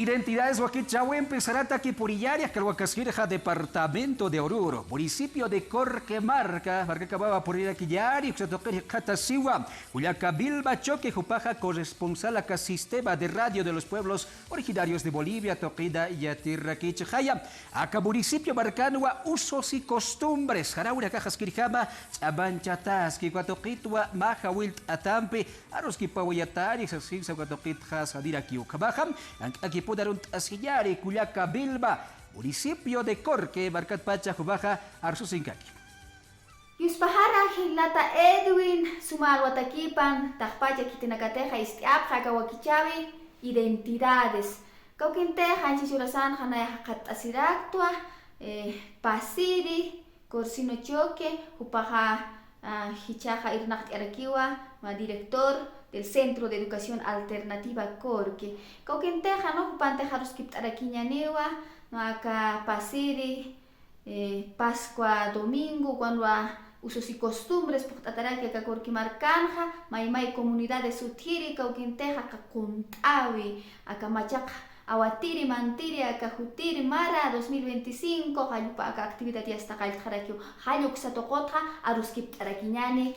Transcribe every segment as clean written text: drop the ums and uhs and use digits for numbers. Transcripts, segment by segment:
Identidades Huaquichahue empezará Taquipurillarias, Calhuacasquirja, departamento de Oruro, municipio de Corquemarca, Marcacababa por Iraquillari, Xatoqueri Catasiwa, Ullacabilba, Choque, Jupaja, corresponsal acá sistema de radio de los pueblos originarios de Bolivia, Toquida y Atirraquichajaya, acá municipio Marcanua, usos y costumbres, Jaraura, Cajasquirjama, Chabanchatasqui, Guatoquitwa, Majawilt, Atampe, Aroski Pawayatari, Sasinsa, Guatoquitjas, Adiraki, Ucabajam, aquí Pudarun Asillari, Cuyacabilba, municipio de Corque, Marcat Pacha, Jubaja, Arsusincaki. Yuspahara Hilata Edwin, Sumar Watakipan, Tajpacha Kitinacateja, Istiapja, Kawakichavi, identidades. Cauquinteja, Chichurasan, Hanaya Katasiraktua, Pasiri, Corsino Choque, Jupaja, Hichaja Irnacht Arakiwa, director del Centro de Educación Alternativa Corque. Cauquinteja, no Jupanteja Ruskip Araquiñanewa, no acá Pasiri, Pascua Domingo, cuando usos y costumbres, Puctataraki, acá Corquimarcanja, Maimai comunidades Utiri, Cauquinteja, acá Contawi, acá Machaca. Awatiri, Mantiri, Akajutiri, Mara 2025, Halupa, actividad ya está Kaljarakio, Haluk Satokotha, Aruskip Arakiñane,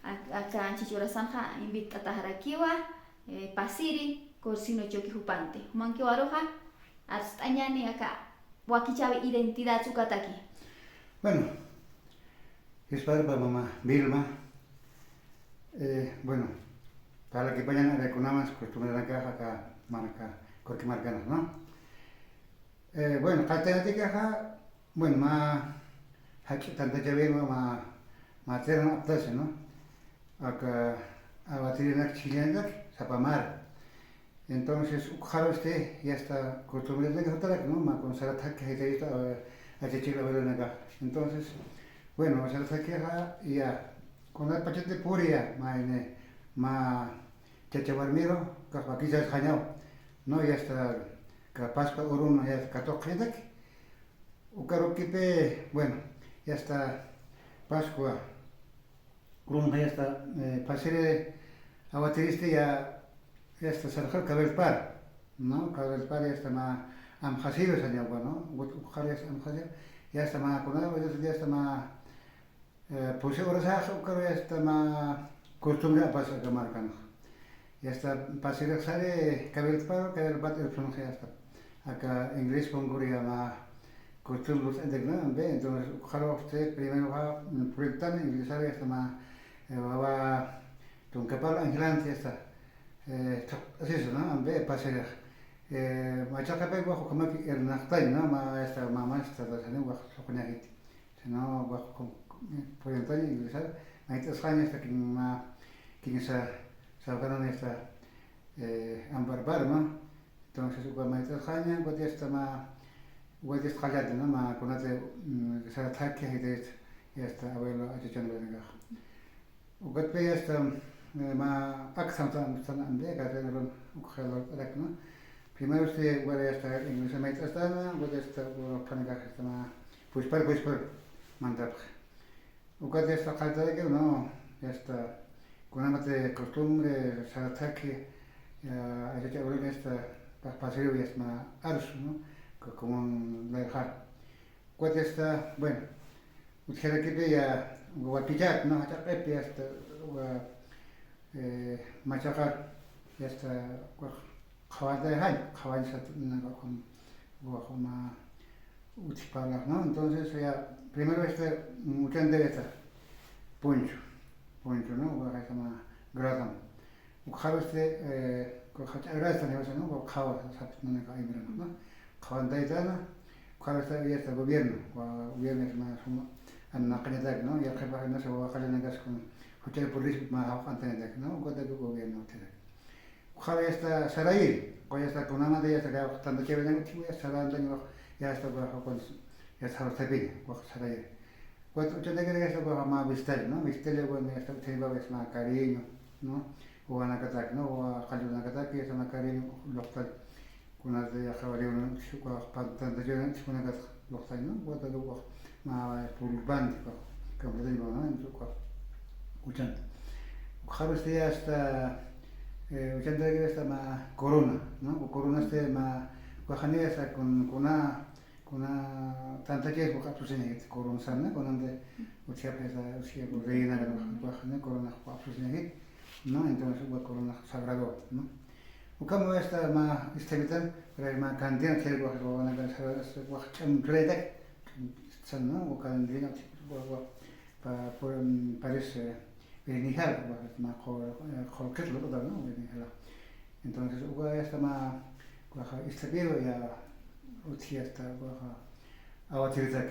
acá Chichurasanja, invita a Taharakiwa, Pasiri, Corsino Choki Jupante. Manque Aroja, Arstañane, acá, Wakichabe, identidad Sukataki. Bueno, es para mamá Vilma. Bueno, para que vayan a reconocer costumbre de acá, marca. Corquimarcanas, ¿no? Bueno, Caltenatica, bueno, tanta chavero, terna aptase, ¿no? Acá, a batir en la chilena, Zapamar. Entonces, ojalá usted ya está costumbre de que ¿no? Con Sarata que hay está a Chichila Veronaga. Entonces, bueno, Sarata que ya, con la pachete puria, chachabarmiro, aquí ya es jañado. No, ya está, Pascua Uruno, ya está Catoquedac, Ucaroquipe, bueno, ya está Pascua Uruno, ya está, Pasere Aguatiriste, ya está Sarjal Cabelpar, ¿no? Cabelpar ya está más Amjasivo, Sañagua, ¿no? Ujar ya está Amjasivo, ya está más Conado, ya está más, pues ahora ya está más costumbre a pasar a marcano. Ya está, pasir sale cabel pat el pronuncia ya está. Acá inglés pongo ya más costumbres entonces ojalá usted primero va proyectar inglés ya está más va con capal angelante ya está. Es eso, ¿no? Ambe pasir machaca pego bajo como que el nachtay, ¿no? Ma esta mamá está haciendo bajo con ahí. Si no bajo con proyectar inglés ya, ahí te España está que esa Salgaron esta ambarbar, ¿no? Entonces, cuando me traes jaña, cuando ya está más, cuando ya está callado, ¿no? Más con ese se ataque y de ya está abuelo achachando de gaja. Cuando ya está más acción tan ande, que hace un ujalo rak, ¿no? Primero usted cuando ya está inglés me traes tana, cuando ya está cuando panicar está más pues por mandar. Cuando ya está callado que no, ya está con una de costumbre, se ataque, a ella que está paseo y es más arso, ¿no? Como un dejar. Cuando está, bueno, usted que veía, guapillat, ¿no? Hasta pepe, hasta machacar, ya está, jawad de hay, jawad se con guajoma utipala, ¿no? Entonces, ya, primero este, mucha endereza, poncho. Poncho, ¿no? Porque se llama Gradam. Ukharo este, Gradam, ¿no? Ukharo, no me cae bien, ¿no? Ukharo daitana, ukharo este gobierno, gobierno es más annaqinetak, ¿no? Y el jefe no se va a caer en gas con hotel polis más antenetak, ¿no? Cuando el gobierno tiene. Ukharo está Saraí, cuando está con una de ellas que tanto que ven aquí, ya está ya está con ya está Saraí, Saraí. Cuando yo te creo que esto pues más vistel, ¿no? Vistel es bueno, esto tiene que más cariño, ¿no? O a Nakatak, ¿no? O a Jalú Nakatak, que es más cariño, los tal, con las de Jabalí, ¿no? Con tanto yo no con las los tal, ¿no? Cuando luego más pulvante, como te digo, ¿no? En su cual, escuchando. Ojalá usted hasta 80 que esta ma corona, ¿no? O corona este ma guajane esta con una tanta que es boca pues en corona sana con donde uchia pesa uchia reina de guajane corona pues en ¿no? Entonces hubo corona sagrado, ¿no? O como esta ma estevitan pero ma cantina que guajana que guajam redek ¿no? O cantina por parece Benihal, ma jorket lo da, ¿no? Benihal. Entonces, hubo esta ma istapiro ya utia esta baja awatiritak.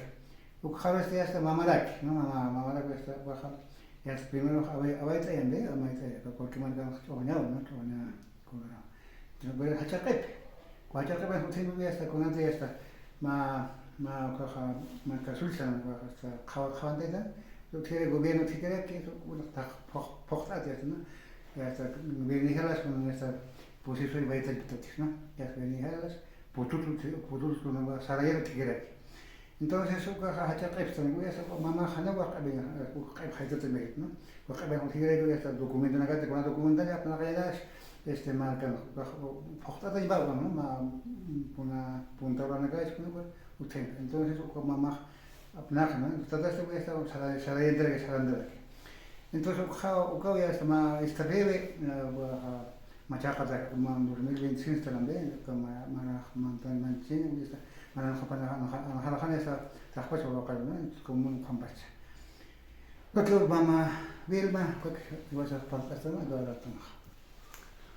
Ukhawa esta mamarak, ¿no? Mamarak esta baja ya primero abaita yande, amaita ya porque marca oñado, ¿no? Oña con pero hachaqep. Hachaqep es un esta con antes esta ma caja ma casulsan esta khawandeta. El gobierno si quiere que está portado, ¿no? Ya está, Benijalas con esta posición de baita pitatis, ¿no? Ya está Benijalas, putul con Sarajevo que quiere. Entonces eso que hacha qeps también, ya está mamá hana wa qabina, qeb hayta también, ¿no? Wa qabina con tigre ya está documento nagate con documento ya para gallas marca portada y barba, ¿no? Una punta blanca es con entonces eso como mamá apnaj, ¿no? Todo esto voy a estar saliendo que saliendo. Entonces, ya está más esta breve, machaca como 2025 también, como mantan manchín, está manjan esta después lo local, ¿no? Como un campacha. Lo que vamos Vilma, que vas a pasar esto, ¿no? Lo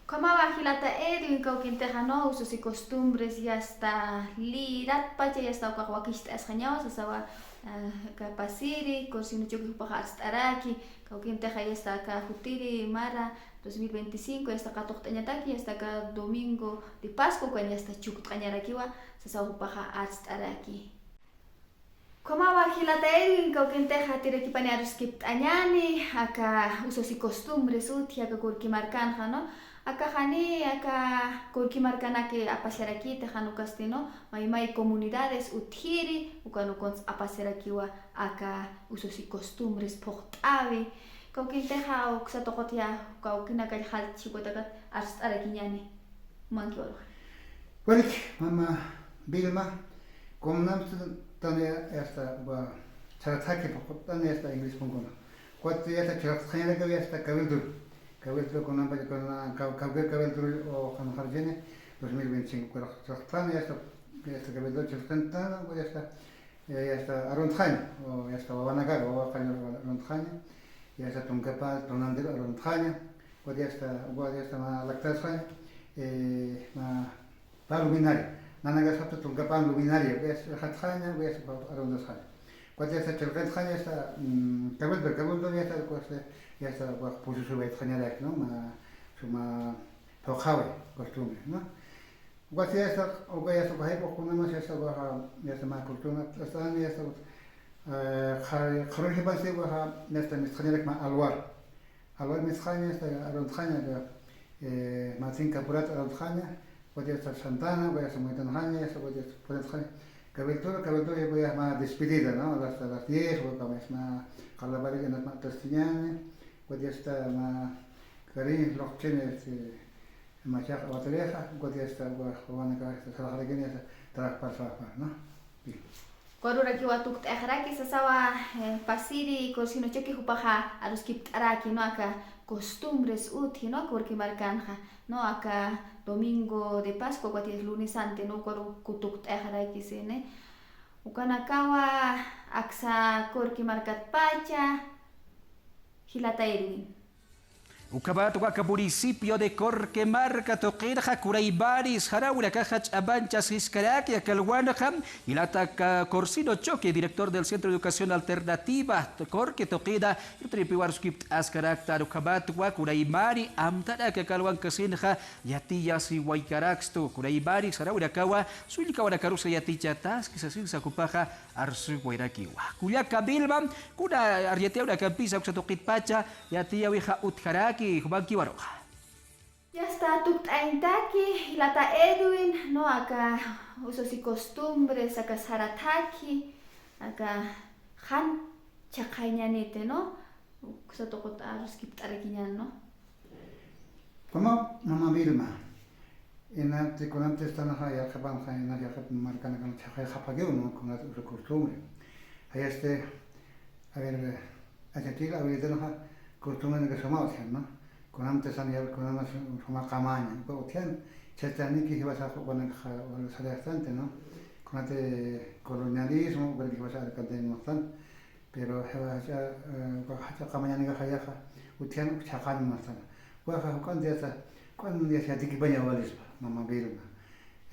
Como bajilata Edwin, que tejano usos y costumbres ya está lirat pacha ya está kakwakista escañados, estaba kapasiri, cosino choque para araki, que teja ya está acá futiri mara 2025 ya está acá toxtañataki, ya está acá domingo de Pascua, cuando ya está chukutañarakiwa, se sabe para araki. Como bajilata Edwin, que teja tireki pañaros que añani, acá usos y costumbres uti, acá kurki marcanja, ¿no? Acá jani, acá kurki marcana que apasar aquí, tejano castino, may comunidades utiri, ukano cons apasar aquí wa acá usos y costumbres portave, kaukin teja o xatokotia, kaukin acá hal chikotaka astar aquí ñani, mankiolo. Bueno, mamá Vilma, como no también esta va charataki poco también esta inglés pongo. Cuatro ya está charataki que está Cabello con una cabello o con jardines 2025. Pero ya está cabello chiltantana, ya está Arontjaña, o ya está Babanagar, o Arontjaña, ya está Tuncapal, Tonandel, Arontjaña, o ya está Lactajaña, para luminaria. Nanaga está Tuncapal luminaria, ya está Hatjaña, ya está Arontjaña. Cuando ya está Chiltantjaña, ya está cabello ya está pues su vez general, ¿no? Suma tojawe costumbre, ¿no? Cuando ya está o ya está pues con más ya está más costumbre, está ya está خروج بسيط وها ناس مستخدمين مع الوار مستخدمين أرونتخانيا مع تين كبرات أرونتخانيا ودي سانتانا ودي سميتانخانيا ودي بولنتخانيا Cabeltura ya más despedida, ¿no? Las 10 o como es más Calabari en las Castiñanes, pues ya está más Karim, los chenes, Machaj, Batereja, pues ya está Juana Cabeza, Salajarequeña, Traspasar, ¿no? Korura ki watuk tahraki sasawa pasiri korsino choki hupaja a los que araki no acá costumbres uti no porque marcanja no acá domingo de Pascua cuati es lunes ante no koru kutuk tahraki sene ukanakawa aksa korki markat pacha hilata Edwin Ukabat waka municipio de Corquemarca toqirja Curaybaris Jaraura Cajach Abanchas Iscaraki Akalwanajam y la ataca Corsino Choque, director del Centro de Educación Alternativa Corque Toquida y Tripiwarskip Ascarakta Ukabat Wakuraymari Amtaraka Kalwan Kasinja Yatiyas y Waikaraxto Curaybaris Jaraura Kawa Suilkawana Karusa Yatichatas Kisasin Sakupaja Arsu Guairakiwa Kuyaka Bilbam Kuna Aryeteura Campisa Uxatoquit Pacha Yatia Wija Utjaraki Ya está Tuktaintaki, Lata Edwin, no acá usos y costumbres, acá Sarataki, acá Han Chakañanete, ¿no? Kusatokot Aruskiptarakiñan, ¿no? como Mama Vilma. Con antes están ya acaban ya marcan con chaja japageo no con la costumbre. Ahí a ver allá la vida no costumbre que somos no. Con antes han ya con una suma camaña, con tian chetani que ibas a con el sale bastante, ¿no? Con ante colonialismo, porque ibas a cantar bastante, pero ya camaña ni gaja utian chajan bastante. Baja con día se atiki baña valis Mama Vilma.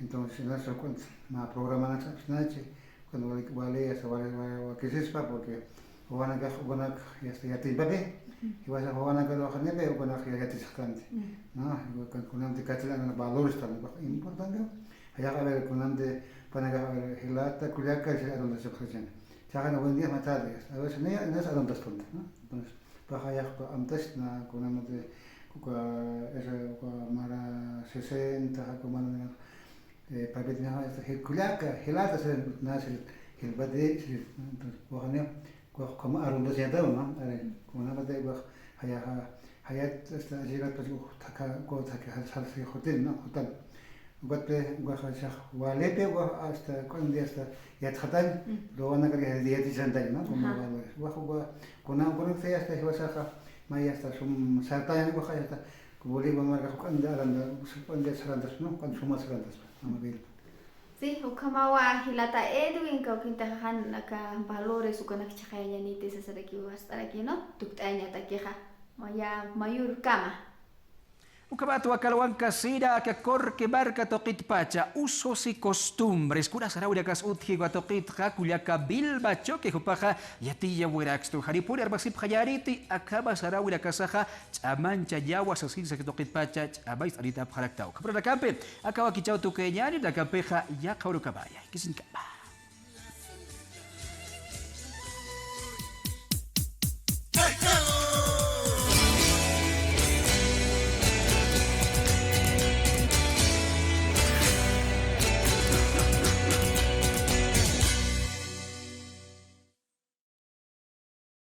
Entonces no se cuenta, ma programa nache cuando vale hasta vale que sepa porque wana ya te babe y vas a wana que lo hanebe o wana ya te sacante. No, con ante catalana valores tan importante. Allá a ver con ante para que hilata culiaca se a donde se presenta. Ya no buen día matales. A veces no es a donde está, ¿no? Entonces, baja ya antes na con ante mara 60 como papetina hilata se nace el bade entonces como arunda se da no como nada de hayat esta jirat pues taka salse hotel no hotel gote goja walepe hasta con día hasta ya tratan lo van a creer día de santa no como con fe hasta hasta Maya hasta sum sartanya goja hasta boleh marca con de sarandas no con suma sarandas Mama Vilma. Sí, ukamawa hilata Edwin kau kinta han naka valores ukanak chakaya ni te sasaraki wastaraki no tuktanya takeha maya mayur kama. Ukabato akalawang kasida que corque marca toquit pacha, usos y costumbres. Cura sarauria kas utji toquit jaculiaca bilba choque jupaja yatilla bueraxto. Haripuri arbasip hayariti acaba sarauria kasaja chamancha yawa sasin que toquit pacha abais arita pjaraktau. Kapra campe acaba kichau tu keñani la campeja ya kauru kabaya. Kisin kaba.